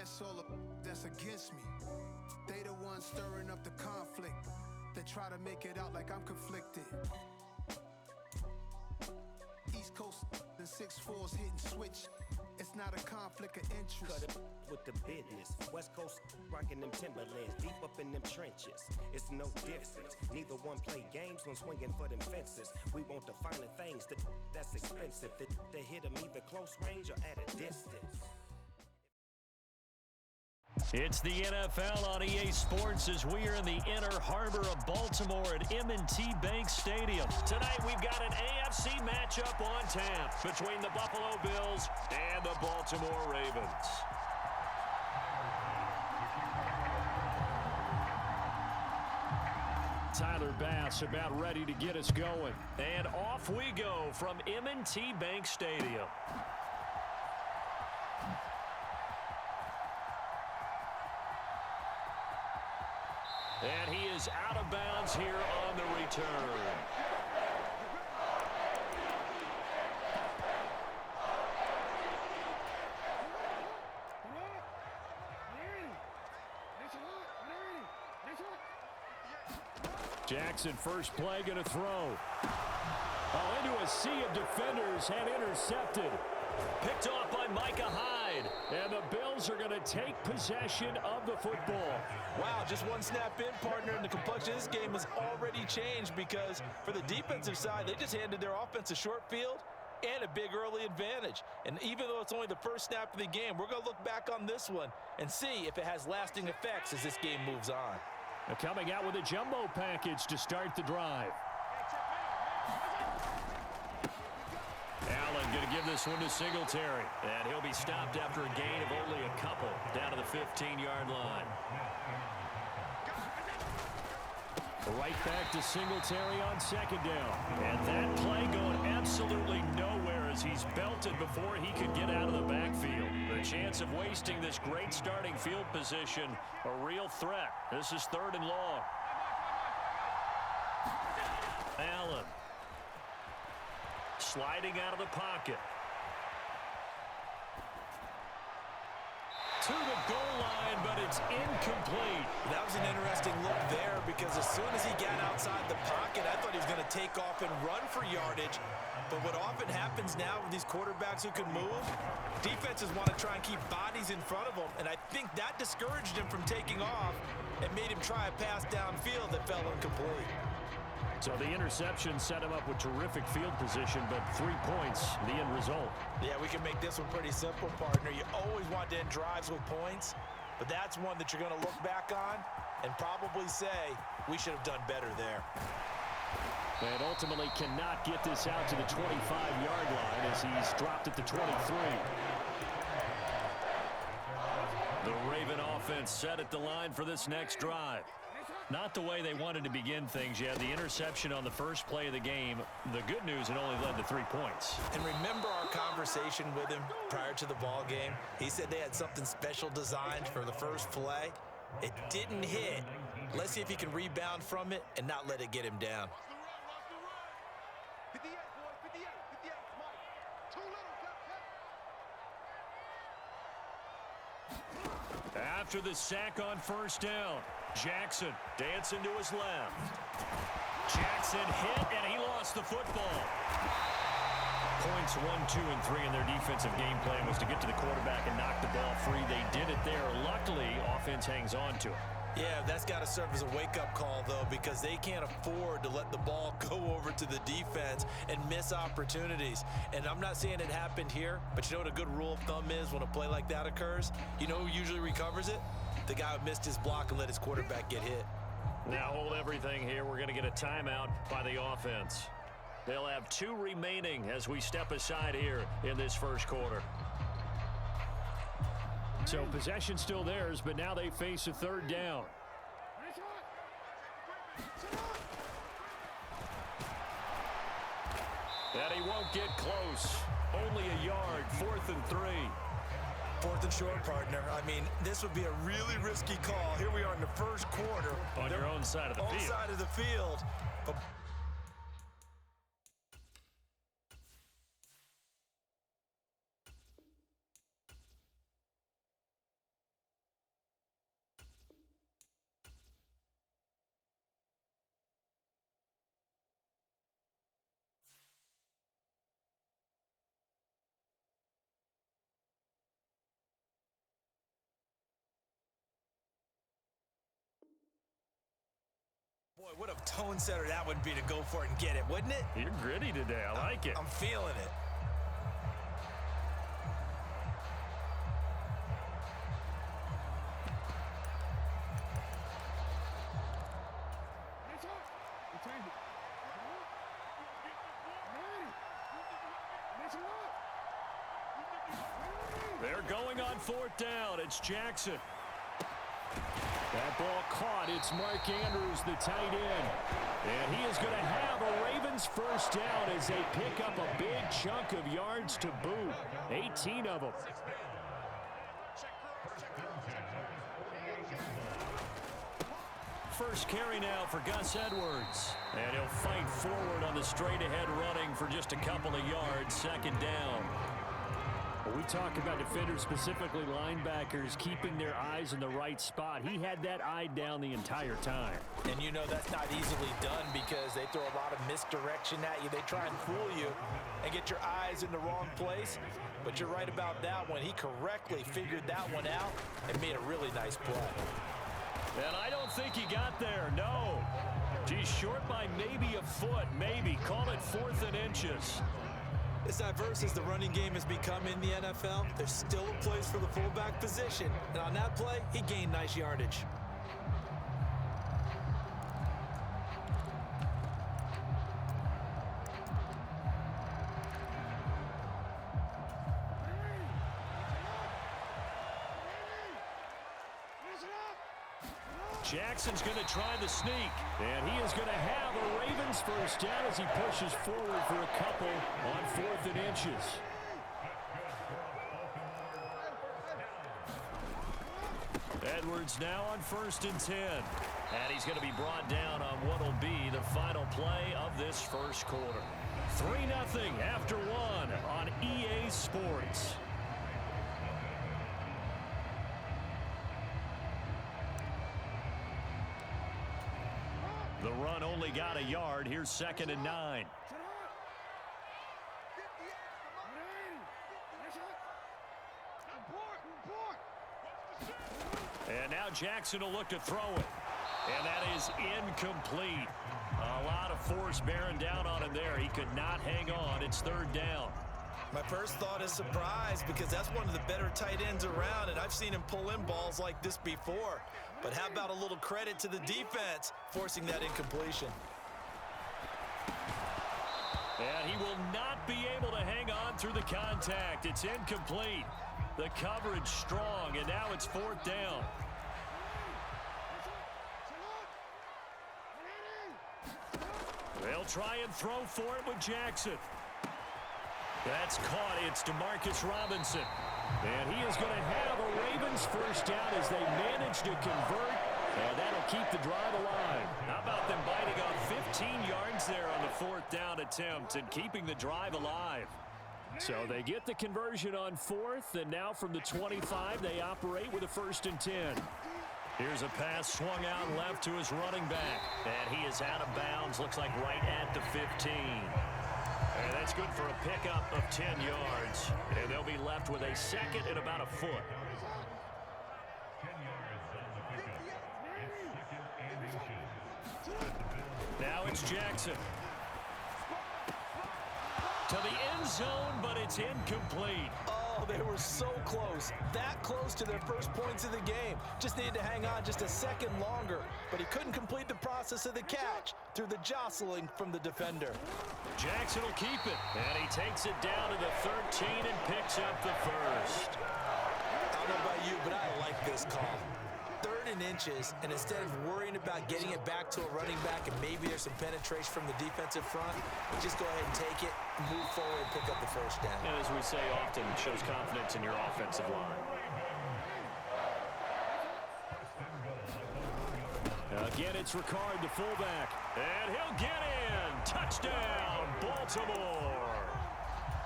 guess all the that's against me. They the ones stirring up the conflict. They try to make it out like I'm conflicted. East Coast and 6'4's hitting switch. It's not a conflict of interest. Cut it with the business. West Coast rocking them Timberlands, deep up in them trenches. It's no difference. Neither one play games, one swinging for them fences. We want the finer things that's expensive. They hit them either close range or at a distance. It's the NFL on EA Sports as we are in the inner harbor of Baltimore at M&T Bank Stadium. Tonight we've got an AFC matchup on tap between the Buffalo Bills and the Baltimore Ravens. Tyler Bass about ready to get us going. And off we go from M&T Bank Stadium. And he is out of bounds here on the return. Jackson, first play, going to throw. Oh, into a sea of defenders and intercepted. Picked off by Micah Hyde. And the Bills are going to take possession of the football. Wow, just one snap in, partner, and the complexion of this game has already changed because for the defensive side, they just handed their offense a short field and a big early advantage. And even though it's only the first snap of the game, we're going to look back on this one and see if it has lasting effects as this game moves on. They're coming out with a jumbo package to start the drive. Allen going to give this one to Singletary. And he'll be stopped after a gain of only a couple down to the 15-yard line. Right back to Singletary on second down. And that play going absolutely nowhere as he's belted before he could get out of the backfield. The chance of wasting this great starting field position, a real threat. This is 3rd and long. Allen. Sliding out of the pocket. To the goal line, but it's incomplete. That was an interesting look there because as soon as he got outside the pocket, I thought he was going to take off and run for yardage. But what often happens now with these quarterbacks who can move, defenses want to try and keep bodies in front of them, and I think that discouraged him from taking off and made him try a pass downfield that fell incomplete. So the interception set him up with terrific field position, but 3 points, the end result. Yeah, we can make this one pretty simple, partner. You always want to end drives with points, but that's one that you're going to look back on and probably say, we should have done better there. And ultimately cannot get this out to the 25-yard line as he's dropped at the 23. The Raven offense set at the line for this next drive. Not the way they wanted to begin things yet. The interception on the first play of the game. The good news, it only led to 3 points. And remember our conversation with him prior to the ball game? He said they had something special designed for the first play. It didn't hit. Let's see if he can rebound from it and not let it get him down. After the sack on first down, Jackson dancing to his left. Jackson hit, and he lost the football. Points 1, 2, and 3 in their defensive game plan was to get to the quarterback and knock the ball free. They did it there. Luckily, offense hangs on to it. Yeah, that's got to serve as a wake-up call, though, because they can't afford to let the ball go over to the defense and miss opportunities. And I'm not saying it happened here, but you know what a good rule of thumb is when a play like that occurs? You know who usually recovers it? The guy who missed his block and let his quarterback get hit. Now hold everything here. We're going to get a timeout by the offense. They'll have 2 remaining as we step aside here in this first quarter. So possession still theirs, but now they face a 3rd down. And he won't get close. Only a yard, 4th and 3. 4th and short, partner. I mean, this would be a really risky call. Here we are in the first quarter. On your own side of the field. Own side of the field. But What a tone setter that would be to go for it and get it, wouldn't it? You're gritty today. I like it. I'm feeling it. They're going on fourth down. It's Jackson. That ball caught. It's Mark Andrews, the tight end. And he is going to have a Ravens first down as they pick up a big chunk of yards to boot. 18 of them. First carry now for Gus Edwards. And he'll fight forward on the straight-ahead running for just a couple of yards. Second down. We talk about defenders, specifically linebackers, keeping their eyes in the right spot. He had that eye down the entire time. And you know that's not easily done because they throw a lot of misdirection at you. They try and fool you and get your eyes in the wrong place. But you're right about that one. He correctly figured that one out and made a really nice play. And I don't think he got there, no. He's short by maybe a foot, maybe. Call it 4th and inches. As diverse as the running game has become in the NFL, there's still a place for the fullback position. And on that play, he gained nice yardage. Jackson's going to try the sneak, and he is going to have a Ravens first down as he pushes forward for a couple on 4th and inches. Edwards now on 1st and 10. And he's going to be brought down on what will be the final play of this first quarter. 3-0 after 1 on EA Sports. The run only got a yard. Here's 2nd and 9. And now Jackson will look to throw it. And that is incomplete. A lot of force bearing down on him there. He could not hang on. It's 3rd down. My first thought is surprise because that's one of the better tight ends around, and I've seen him pull in balls like this before. But how about a little credit to the defense forcing that incompletion? And he will not be able to hang on through the contact. It's incomplete. The coverage strong, and now it's 4th down. They'll try and throw for it with Jackson. That's caught. It's DeMarcus Robinson. And he is going to have a Ravens first down as they manage to convert. And that'll keep the drive alive. How about them biting off 15 yards there on the 4th down attempt and keeping the drive alive? So they get the conversion on 4th, and now from the 25, they operate with a 1st and 10. Here's a pass swung out left to his running back. And he is out of bounds, looks like right at the 15. And that's good for a pickup of 10 yards. And they'll be left with a 2nd and about a foot. Now it's Jackson. To the end zone, but it's incomplete. Oh, they were so close. That close to their first points of the game. Just needed to hang on just a second longer. But he couldn't complete the process of the catch through the jostling from the defender. Jackson will keep it. And he takes it down to the 13 and picks up the first. I don't know about you, but I like this call. 3rd and inches, and instead of worrying about getting it back to a running back and maybe there's some penetration from the defensive front, just go ahead and take it, move forward, and pick up the first down. And as we say often, it shows confidence in your offensive line. Again, it's Ricard, the fullback. And he'll get in. Touchdown, Baltimore.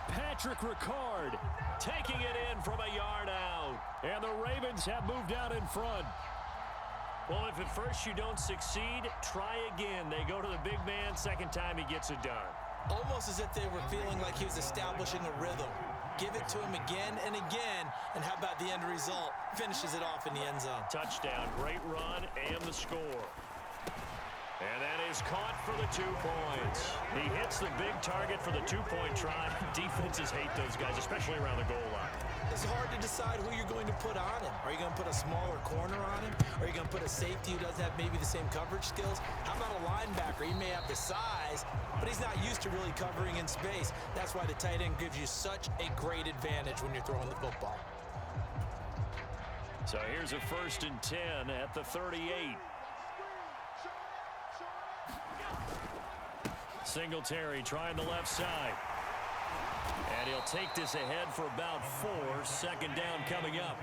Patrick Ricard taking it in from a yard out. And the Ravens have moved out in front. Well, if at first you don't succeed, try again. They go to the big man. Second time he gets it done. Almost as if they were feeling like he was establishing a rhythm. Give it to him again and again. And how about the end result? Finishes it off in the end zone. Touchdown, great run, and the score. And that is caught for the 2 points. He hits the big target for the 2-point try. Defenses hate those guys, especially around the goal line. It's hard to decide who you're going to put on him. Are you going to put a smaller corner on him? Are you going to put a safety who doesn't have maybe the same coverage skills? How about a linebacker? He may have the size, but he's not used to really covering in space. That's why the tight end gives you such a great advantage when you're throwing the football. So here's a 1st and 10 at the 38. Singletary trying the left side. And he'll take this ahead for about 4. 2nd down coming up.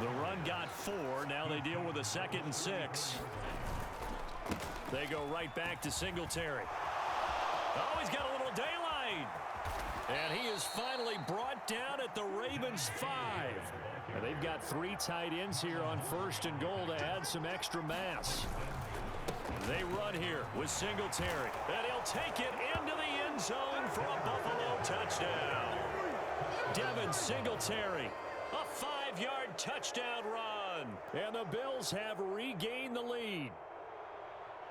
The run got 4. Now they deal with a 2nd and 6. They go right back to Singletary. Oh, he's got a little daylight. And he is finally brought down at the Ravens 5. And they've got 3 tight ends here on 1st and goal to add some extra mass. They run here with Singletary. And he'll take it into the end zone for a Buffalo touchdown. Devin Singletary, a 5-yard touchdown run. And the Bills have regained the lead.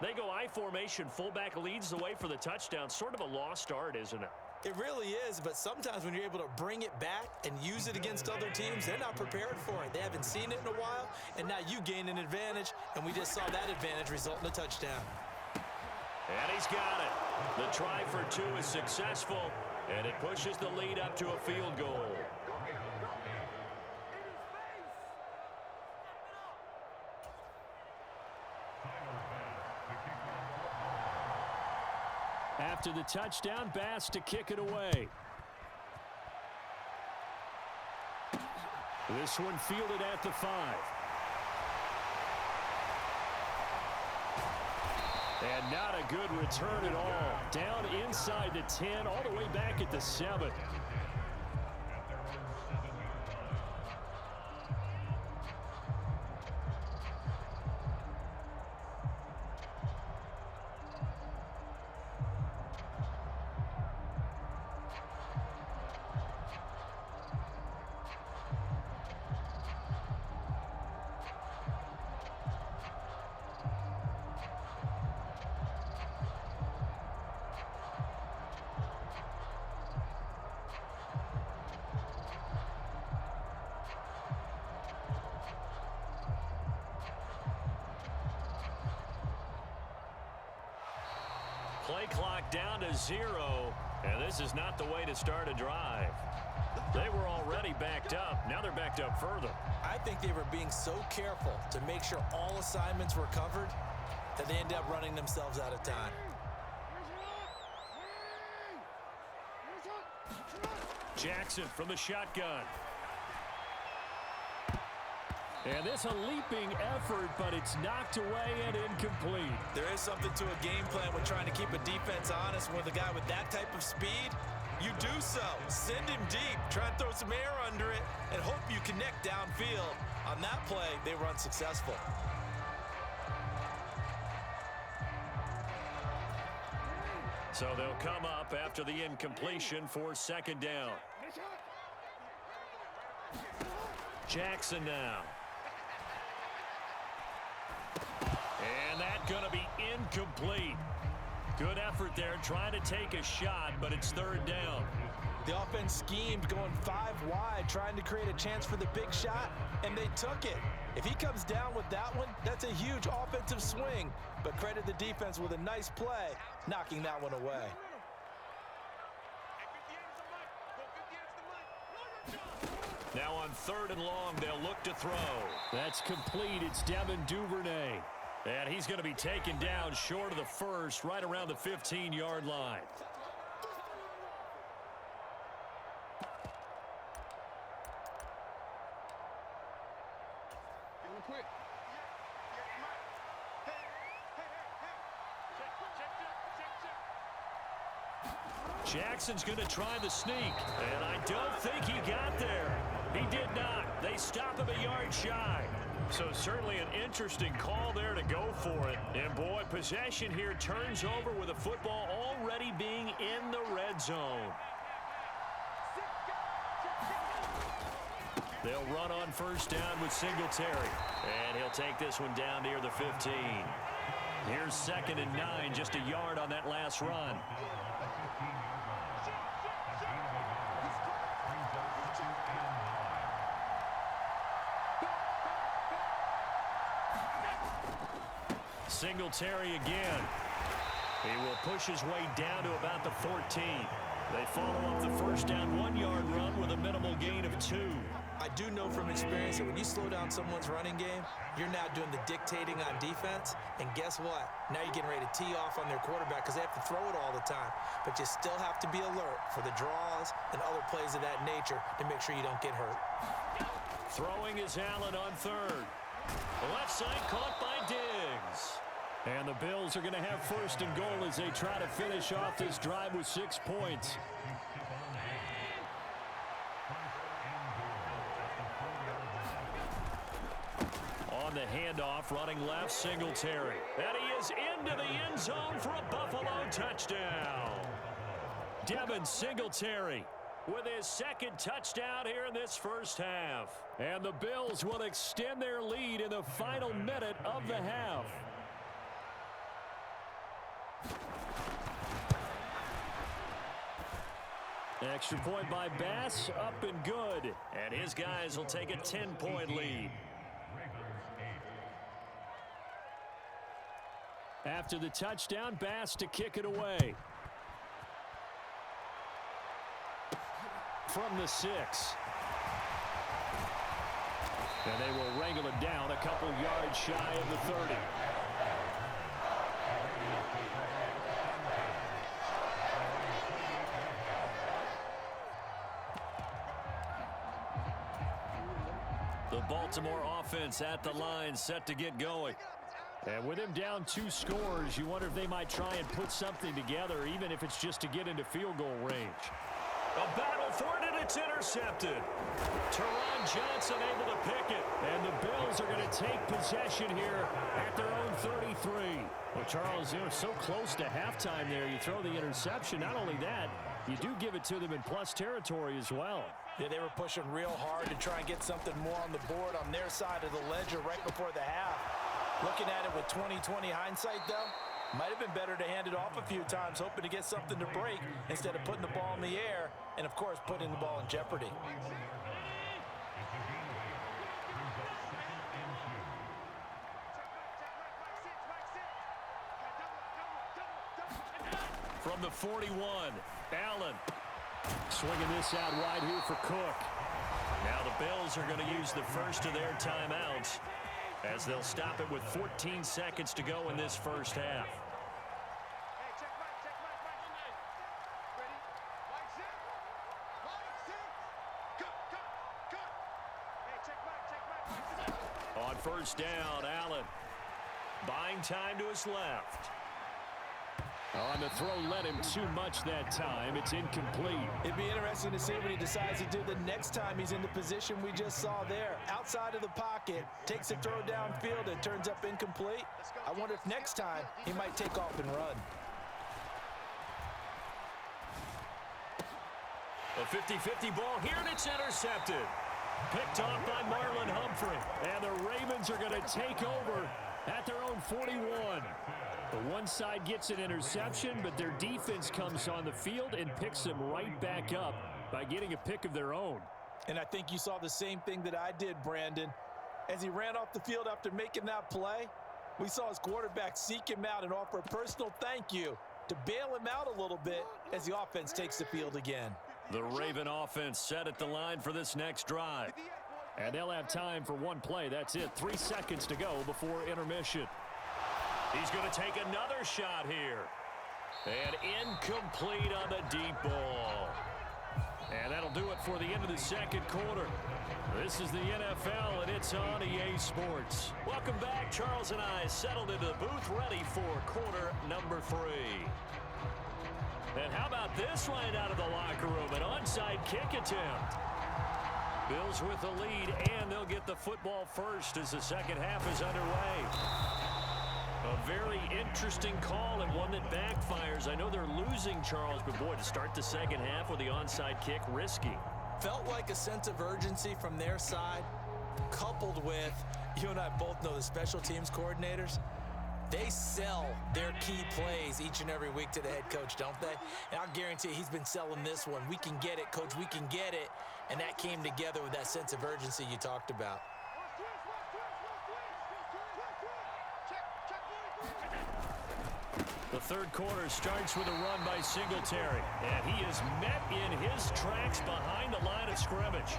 They go I formation. Fullback leads the way for the touchdown. Sort of a lost art, isn't it? It really is, but sometimes when you're able to bring it back and use it against other teams, they're not prepared for it. They haven't seen it in a while, and now you gain an advantage, and we just saw that advantage result in a touchdown. And he's got it. The try for 2 is successful, and it pushes the lead up to a field goal. After the touchdown, Bass to kick it away. This one fielded at the 5. And not a good return at all. Down inside the 10, all the way back at the 7. Play clock down to 0, and this is not the way to start a drive. They were already backed up. Now they're backed up further. I think they were being so careful to make sure all assignments were covered that they ended up running themselves out of time. Jackson from the shotgun. And this a leaping effort, but it's knocked away and incomplete. There is something to a game plan with trying to keep a defense honest. With a guy with that type of speed, you do so. Send him deep, try and throw some air under it, and hope you connect downfield. On that play, they were unsuccessful. So they'll come up after the incompletion for 2nd down. Jackson now. And that's going to be incomplete. Good effort there trying to take a shot, but it's 3rd down. The offense schemed going 5 wide, trying to create a chance for the big shot, and they took it. If he comes down with that one, that's a huge offensive swing. But credit the defense with a nice play, knocking that one away. Now on 3rd and long, they'll look to throw. That's complete. It's Devin Duvernay. And he's going to be taken down short of the 1st, right around the 15-yard line. Jackson's going to try the sneak, and I don't think he got there. He did not. They stop him a yard shy. So certainly an interesting call there to go for it. And boy, possession here turns over with a football already being in the red zone. They'll run on 1st down with Singletary. And he'll take this one down near the 15. Here's 2nd and 9, just a yard on that last run. Singletary again. He will push his way down to about the 14. They follow up the first down 1-yard run with a minimal gain of 2. I do know from experience that when you slow down someone's running game, you're now doing the dictating on defense. And guess what? Now you're getting ready to tee off on their quarterback because they have to throw it all the time. But you still have to be alert for the draws and other plays of that nature to make sure you don't get hurt. Throwing is Allen on 3rd. The left side caught by Diggs. And the Bills are going to have 1st and goal as they try to finish off this drive with 6 points. On the handoff, running left, Singletary. And he is into the end zone for a Buffalo touchdown. Devin Singletary with his 2nd touchdown here in this first half. And the Bills will extend their lead in the final minute of the half. Extra point by Bass, up and good. And his guys will take a 10-point lead. After the touchdown, Bass to kick it away. From the 6. And they will wrangle it down a couple yards shy of the 30. The Baltimore offense at the line, set to get going. And with him down 2 scores, you wonder if they might try and put something together, even if it's just to get into field goal range. A battle for it, and it's intercepted. Teron Johnson able to pick it. And the Bills are going to take possession here at their own 33. Well, Charles, they're so close to halftime there. You throw the interception. Not only that, you do give it to them in plus territory as well. Yeah, they were pushing real hard to try and get something more on the board on their side of the ledger right before the half. Looking at it with 20/20 hindsight, though, might have been better to hand it off a few times, hoping to get something to break instead of putting the ball in the air and, of course, putting the ball in jeopardy. From the 41, Allen swinging this out wide here for Cook. Now the Bills are going to use the first of their timeouts as they'll stop it with 14 seconds to go in this first half. On first down, Allen buying time to his left. On the throw, led him too much that time. It's incomplete. It'd be interesting to see what he decides to do the next time he's in the position we just saw there. Outside of the pocket, takes a throw downfield, it turns up incomplete. I wonder if next time he might take off and run. A 50-50 ball here, and it's intercepted. Picked off by Marlon Humphrey. And the Ravens are going to take over at their own 41. The one side gets an interception, but their defense comes on the field and picks them right back up by getting a pick of their own. And I think you saw the same thing that I did, Brandon. As he ran off the field after making that play, we saw his quarterback seek him out and offer a personal thank you to bail him out a little bit as the offense takes the field again. The Raven offense set at the line for this next drive. And they'll have time for one play. That's it. 3 seconds to go before intermission. He's going to take another shot here. And incomplete on the deep ball. And that'll do it for the end of the second quarter. This is the NFL, and it's on EA Sports. Welcome back. Charles and I settled into the booth, ready for quarter number 3. And how about this right out of the locker room? An onside kick attempt. Bills with the lead, and they'll get the football first as the second half is underway. A very interesting call and one that backfires. I know they're losing, Charles, but boy, to start the second half with the onside kick, risky. Felt like a sense of urgency from their side, coupled with, you and I both know the special teams coordinators, They sell their key plays each and every week to the head coach, don't they? And I'll guarantee he's been selling this one. We can get it, coach, we can get it. And that came together with that sense of urgency you talked about. The third quarter starts with a run by Singletary, and he is met in his tracks behind the line of scrimmage.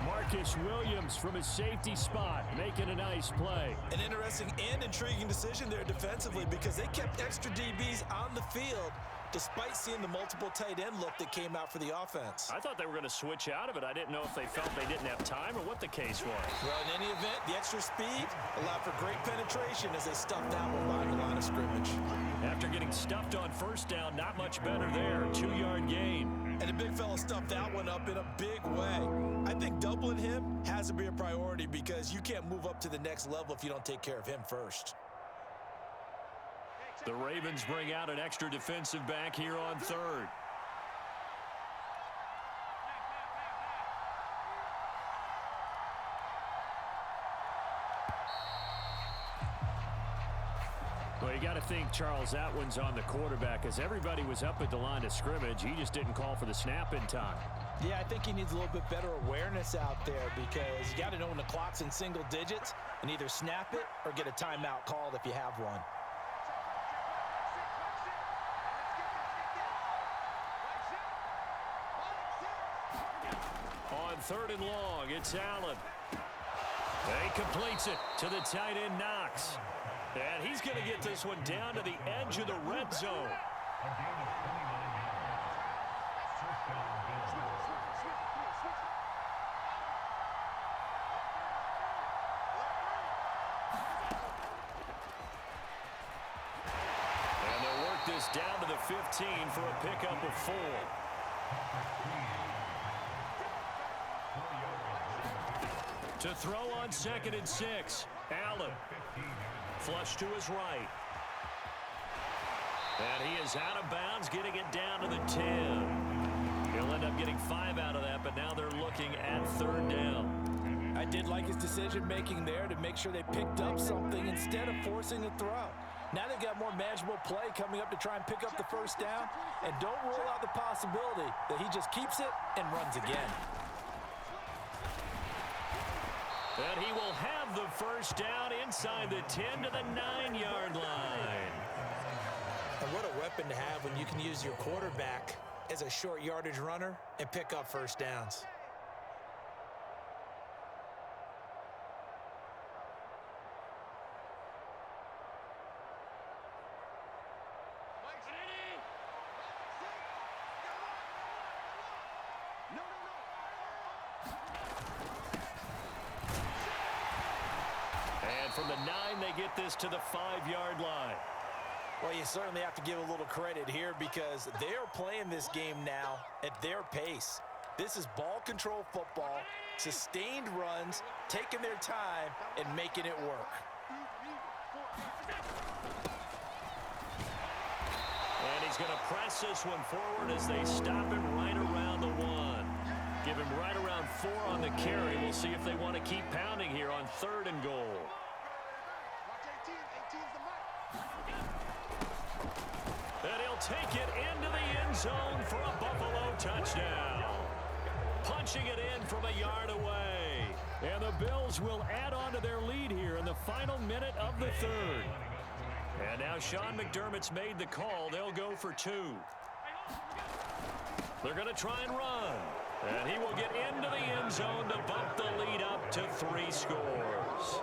Marcus Williams from his safety spot making a nice play. An interesting and intriguing decision there defensively because they kept extra DBs on the field despite seeing the multiple tight end look that came out for the offense. I thought they were going to switch out of it. I didn't know if they felt they didn't have time or what the case was. Well, in any event, the extra speed allowed for great penetration as they stuffed that one behind the line of scrimmage. After getting stuffed on first down, not much better there. 2-yard gain. And the big fella stuffed that one up in a big way. I think doubling him has to be a priority because you can't move up to the next level if you don't take care of him first. The Ravens bring out an extra defensive back here on third. Well, you got to think, Charles, that one's on the quarterback as everybody was up at the line of scrimmage. He just didn't call for the snap in time. Yeah, I think he needs a little bit better awareness out there because you got to know when the clock's in single digits and either snap it or get a timeout called if you have one. On third and long, it's Allen. He completes it to the tight end, Knox. And he's going to get this one down to the edge of the red zone. And they'll work this down to the 15 for a pickup of 4. To throw on 2nd and 6, Allen. Flush to his right. And he is out of bounds, getting it down to the 10. He'll end up getting 5 out of that, but now they're looking at third down. I did like his decision-making there to make sure they picked up something instead of forcing a throw. Now they've got more manageable play coming up to try and pick up the first down, and don't rule out the possibility that he just keeps it and runs again. And he will have the first down inside the 10 to the 9-yard line. And what a weapon to have when you can use your quarterback as a short yardage runner and pick up first downs. And from the 9, they get this to the 5-yard line. Well, you certainly have to give a little credit here because they are playing this game now at their pace. This is ball control football, sustained runs, taking their time, and making it work. And he's going to press this one forward as they stop him right around the 1. Give him right around 4 on the carry. We'll see if they want to keep pounding here on 3rd and goal. And he'll take it into the end zone for a Buffalo touchdown. Punching it in from a yard away. And the Bills will add on to their lead here in the final minute of the 3rd. And now Sean McDermott's made the call. They'll go for 2. They're going to try and run. And he will get into the end zone to bump the lead up to 3 scores.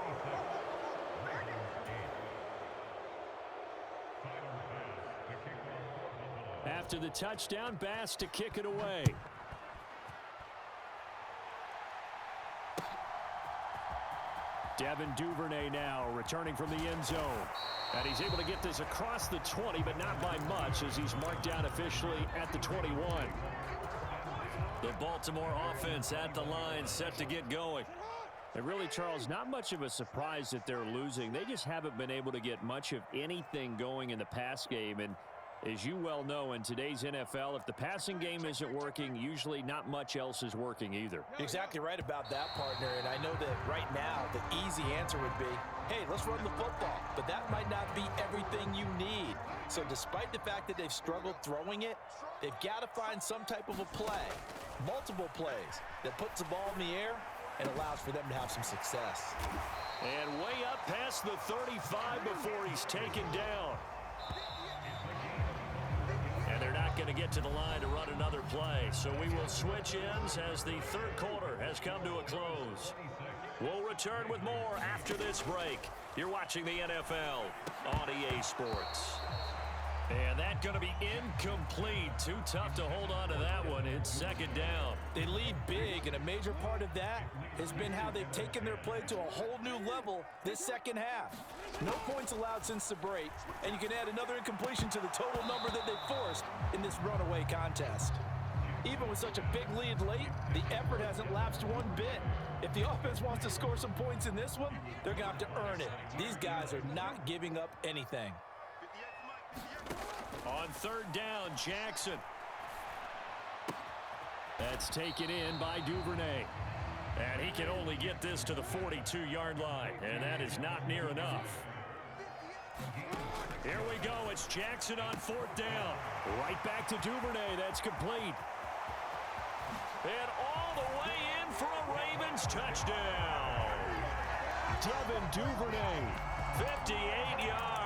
After the touchdown, Bass to kick it away. Devin Duvernay now returning from the end zone. And he's able to get this across the 20, but not by much as he's marked down officially at the 21. The Baltimore offense at the line set to get going. And really, Charles, not much of a surprise that they're losing. They just haven't been able to get much of anything going in the pass game. And As you well know, in today's NFL, if the passing game isn't working, usually not much else is working either. You're exactly right about that, partner. And I know that right now the easy answer would be, hey, let's run the football. But that might not be everything you need. So despite the fact that they've struggled throwing it, they've got to find some type of a play, multiple plays, that puts the ball in the air and allows for them to have some success. And way up past the 35 before he's taken down. And they're not going to get to the line to run another play. So we will switch ends as the third quarter has come to a close. We'll return with more after this break. You're watching the NFL on EA Sports. And that's going to be incomplete. Too tough to hold on to that one. It's second down. They lead big, and a major part of that has been how they've taken their play to a whole new level this second half. No points allowed since the break, and you can add another incompletion to the total number that they forced in this runaway contest. Even with such a big lead late, the effort hasn't lapsed one bit. If the offense wants to score some points in this one, they're going to have to earn it. These guys are not giving up anything. On third down, Jackson. That's taken in by Duvernay. And he can only get this to the 42-yard line, and that is not near enough. Here we go. It's Jackson on fourth down. Right back to Duvernay. That's complete. And all the way in for a Ravens touchdown. Devin Duvernay, 58 yards.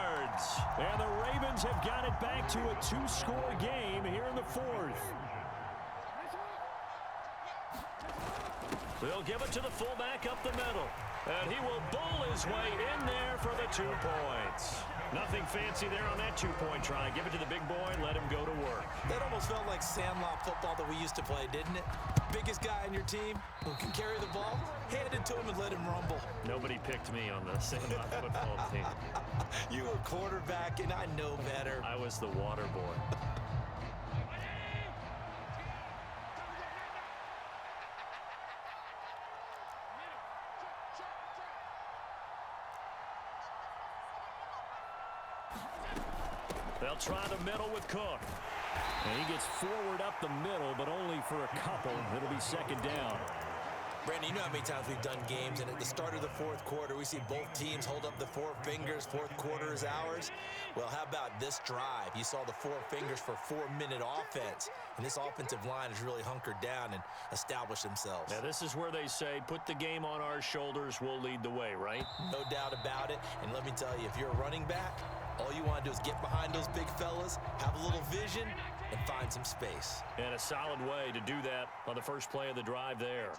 And the Ravens have got it back to a two-score game here in the fourth. They'll give it to the fullback up the middle. And he will bowl his way in there for the 2 points. Nothing fancy there on that two-point try. Give it to the big boy and let him go to work. That almost felt like sandlot football that we used to play, didn't it? Biggest guy on your team who can carry the ball, hand it to him and let him rumble. Nobody picked me on the sandlot football team. You were quarterback, and I know better. I was the water boy. They'll try the middle with Cook. And he gets forward up the middle, but only for a couple. It'll be second down. Brandon, you know how many times we've done games, and at the start of the fourth quarter, we see both teams hold up the four fingers. Fourth quarter is ours. Well, how about this drive? You saw the four fingers for 4-minute offense, and this offensive line has really hunkered down and established themselves. Now, this is where they say, put the game on our shoulders, we'll lead the way, right? No doubt about it, and let me tell you, if you're a running back, all you want to do is get behind those big fellas, have a little vision, and find some space. And a solid way to do that on the first play of the drive there.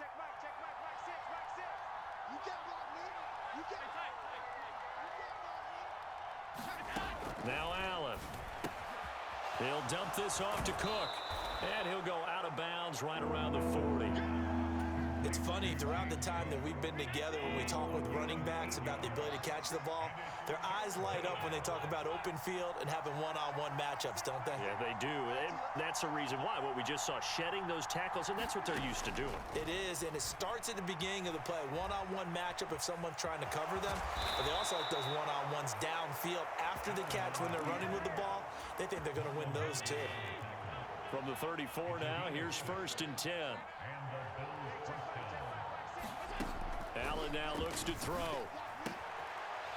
Now Allen. He'll dump this off to Cook. And he'll go out of bounds right around the 40. It's funny, throughout the time that we've been together, when we talk with running backs about the ability to catch the ball, their eyes light up when they talk about open field and having one-on-one matchups, don't they? Yeah, they do. And that's the reason why. What we just saw, shedding those tackles, and that's what they're used to doing. It is, and it starts at the beginning of the play. One-on-one matchup if someone's trying to cover them, but they also like those one-on-ones downfield after the catch when they're running with the ball. They think they're going to win those too. From the 34 now, here's 1st and 10. Allen now looks to throw.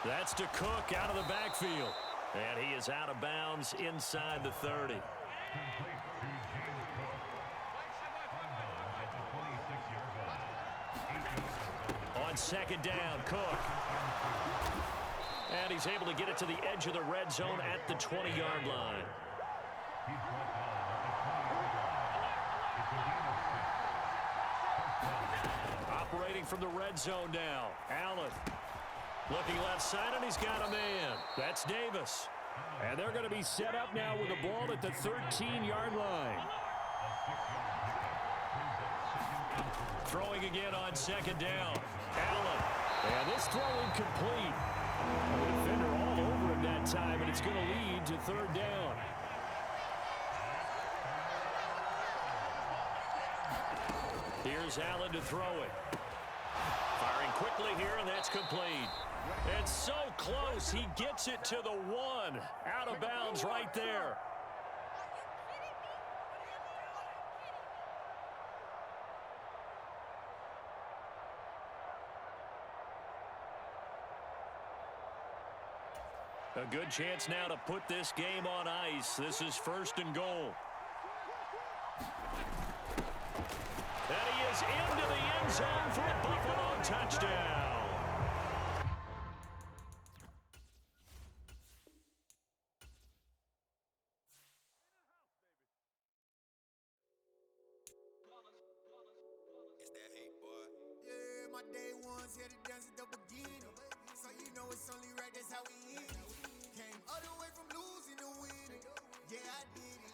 That's to Cook out of the backfield. And he is out of bounds inside the 30. On second down, Cook. And he's able to get it to the edge of the red zone at the 20-yard line. Operating from the red zone now. Allen looking left side, and he's got a man. That's Davis. And they're going to be set up now with the ball at the 13-yard line. Throwing again on second down. Allen. And this throw incomplete. The defender all over him that time, and it's going to lead to third down. Here's Allen to throw it. Firing quickly here, and that's complete. And so close, he gets it to the 1. Out of bounds right there. A good chance now to put this game on ice. This is 1st and goal. And he is into the end zone for a Buffalo touchdown. It's that hate, boy. Yeah, my day ones here to dance at the beginning. So you know it's only right, that's how we end it. Came all the way from losing to winning. Yeah, I did it.